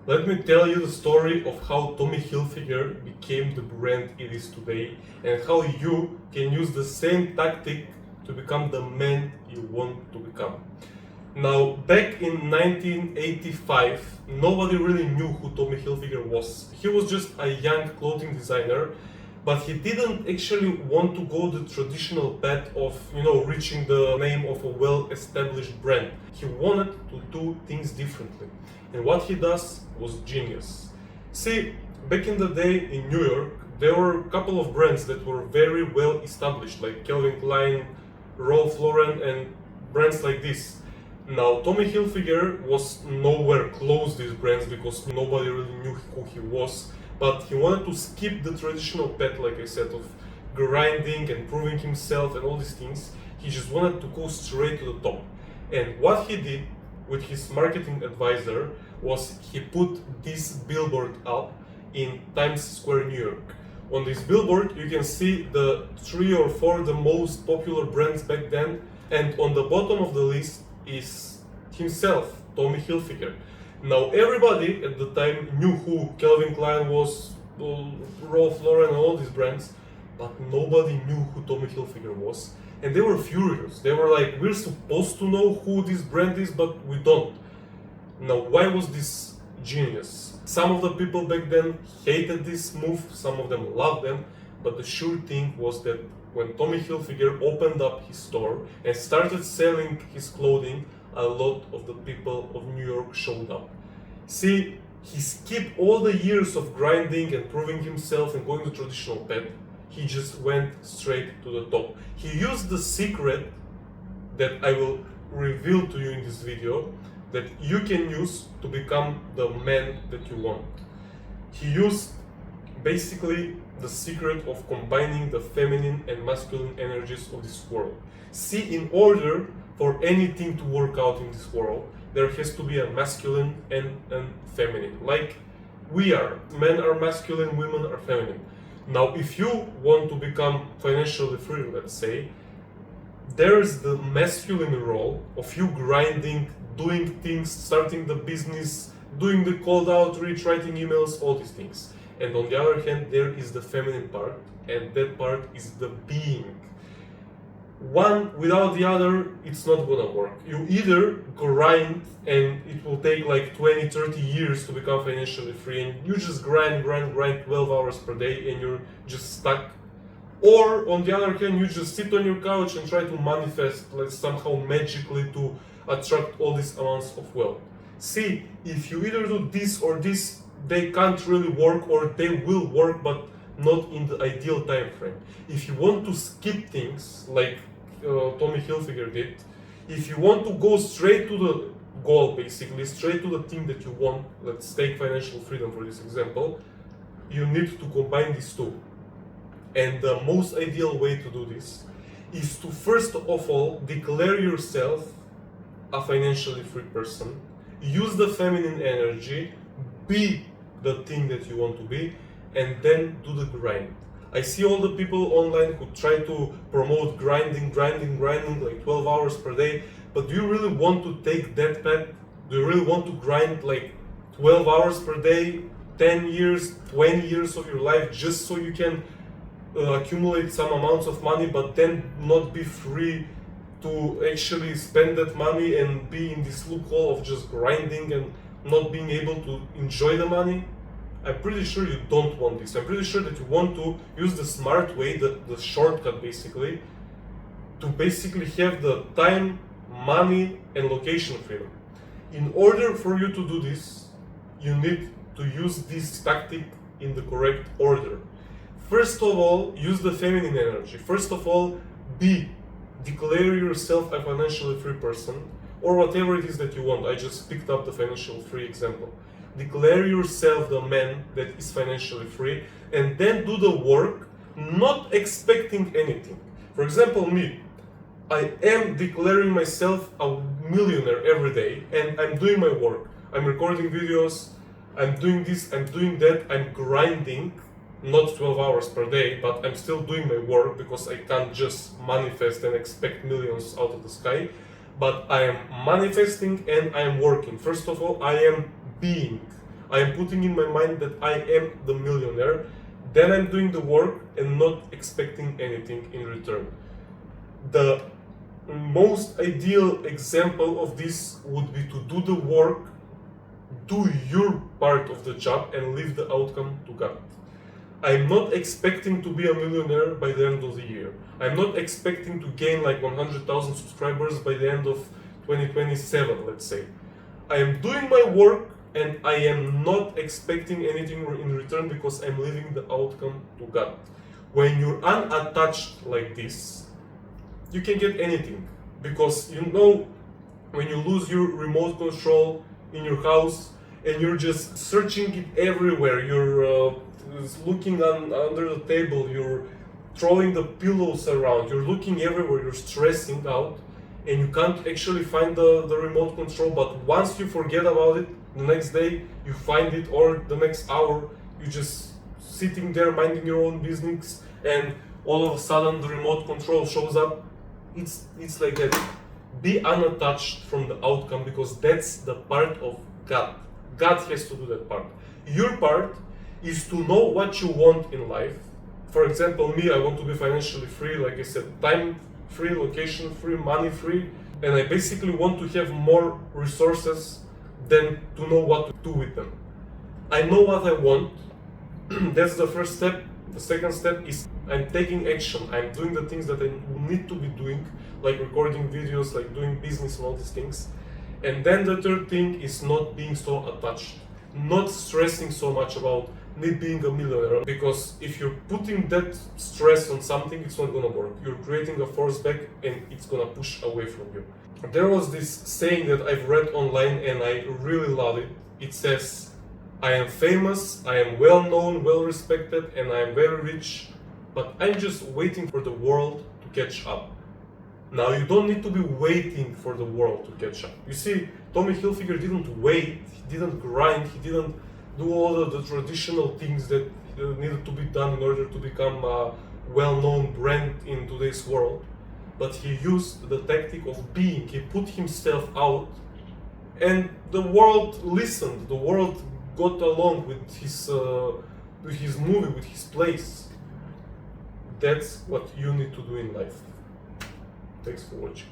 Let me tell you the story of how Tommy Hilfiger became the brand it is today and how you can use the same tactic to become the man you want to become. Now, back in 1985, nobody really knew who Tommy Hilfiger was. He was just a young clothing designer, but he didn't actually want to go the traditional path of, reaching the name of a well-established brand. He wanted to do things differently. And what he does was genius. See, back in the day in New York, there were a couple of brands that were very well established, like Calvin Klein, Ralph Lauren, and brands like this. Now, Tommy Hilfiger was nowhere close to these brands because nobody really knew who he was, but he wanted to skip the traditional path, like I said, of grinding and proving himself and all these things. He just wanted to go straight to the top. And what he did with his marketing advisor was he put this billboard up in Times Square, New York. On this billboard, you can see the 3 or 4 the most popular brands back then, and on the bottom of the list is himself, Tommy Hilfiger. Now, everybody at the time knew who Calvin Klein was, Ralph Lauren, and all these brands, but nobody knew who Tommy Hilfiger was. And they were furious. They were like, we're supposed to know who this brand is, but we don't. Now, why was this genius? Some of the people back then hated this move, some of them loved them, but the sure thing was that when Tommy Hilfiger opened up his store and started selling his clothing, a lot of the people of New York showed up. See, he skipped all the years of grinding and proving himself and going the traditional path. He just went straight to the top. He used the secret that I will reveal to you in this video that you can use to become the man that you want. He used basically the secret of combining the feminine and masculine energies of this world. See, in order for anything to work out in this world, there has to be a masculine and a feminine. Like we are. Men are masculine, women are feminine. Now, if you want to become financially free, let's say, there's the masculine role of you grinding, doing things, starting the business, doing the cold outreach, writing emails, all these things. And on the other hand, there is the feminine part, and that part is the being. One without the other, it's not gonna work. You either grind and it will take like 20, 30 years to become financially free, and you just grind 12 hours per day and you're just stuck. Or on the other hand, you just sit on your couch and try to manifest, like somehow magically to attract all these amounts of wealth. See, if you either do this or this, they can't really work, or they will work, but not in the ideal time frame. If you want to skip things like Tommy Hilfiger did, if you want to go straight to the goal, basically straight to the thing that you want, let's take financial freedom for this example, you need to combine these two. And the most ideal way to do this is to first of all declare yourself a financially free person, use the feminine energy, be the thing that you want to be, and then do the grind. I see all the people online who try to promote grinding like 12 hours per day, but do you really want to take that path? Do you really want to grind like 12 hours per day, 10 years, 20 years of your life just so you can accumulate some amounts of money, but then not be free to actually spend that money and be in this loophole of just grinding and not being able to enjoy the money? I'm pretty sure you don't want this. I'm pretty sure that you want to use the smart way, the shortcut basically, to basically have the time, money, and location freedom. In order for you to do this, you need to use this tactic in the correct order. First of all, use the feminine energy. First of all, declare yourself a financially free person, or whatever it is that you want. I just picked up the financial free example. Declare yourself the man that is financially free, and then do the work, not expecting anything. For example, me, I am declaring myself a millionaire every day, and I'm doing my work. I'm recording videos, I'm doing this, I'm doing that, I'm grinding, not 12 hours per day, but I'm still doing my work because I can't just manifest and expect millions out of the sky. But I am manifesting and I am working. First of all, I am being. I am putting in my mind that I am the millionaire. Then I'm doing the work and not expecting anything in return. The most ideal example of this would be to do the work, do your part of the job, and leave the outcome to God. I'm not expecting to be a millionaire by the end of the year. I'm not expecting to gain like 100,000 subscribers by the end of 2027, let's say. I am doing my work and I am not expecting anything in return because I'm leaving the outcome to God. When you're unattached like this, you can get anything. Because you know, when you lose your remote control in your house and you're just searching it everywhere, you're looking under the table, you're throwing the pillows around, you're looking everywhere, you're stressing out, and you can't actually find the remote control. But once you forget about it, the next day you find it, or the next hour you just sitting there minding your own business, and all of a sudden the remote control shows up. It's like that. Be unattached from the outcome, because that's the part of God. God has to do that part. Your part is to know what you want in life. For example, me, I want to be financially free, like I said, time free, location free, money free, and I basically want to have more resources than to know what to do with them. I know what I want. That's the first step. The second step is I'm taking action. I'm doing the things that I need to be doing, like recording videos, like doing business and all these things. And then the third thing is not being so attached, not stressing so much about me being a millionaire, because if you're putting that stress on something, it's not gonna work. You're creating a force back and it's gonna push away from you. There was this saying that I've read online and I really love it. It says, I am famous, I am well known, well respected, and I am very rich, but I'm just waiting for the world to catch up. Now, you don't need to be waiting for the world to catch up. You see, Tommy Hilfiger didn't wait, he didn't grind, he didn't do all the traditional things that needed to be done in order to become a well-known brand in today's world. But he used the tactic of being. He put himself out, and the world listened. The world got along with his movie, with his place. That's what you need to do in life. Thanks for watching.